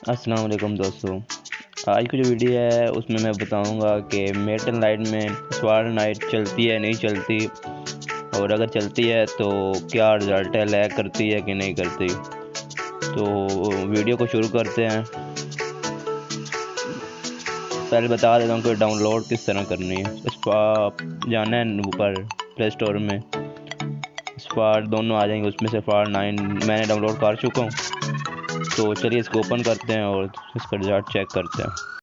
अस्सलाम वालेकुम दोस्तों। आज की जो वीडियो है उसमें मैं बताऊंगा कि मेटल लाइट में स्वार लाइट चलती है नहीं चलती, और अगर चलती है तो क्या रिजल्ट है, लैग करती है कि नहीं करती। तो वीडियो को शुरू करते हैं। पहले बता देता हूँ कि डाउनलोड किस तरह करनी है। जाना है ऊपर प्ले स्टोर में, स्पार दोनों आ जाएंगे, उसमें से फार 9 मैंने डाउनलोड कर चुका हूँ। तो चलिए इसको ओपन करते हैं और इसका रिजल्ट चेक करते हैं।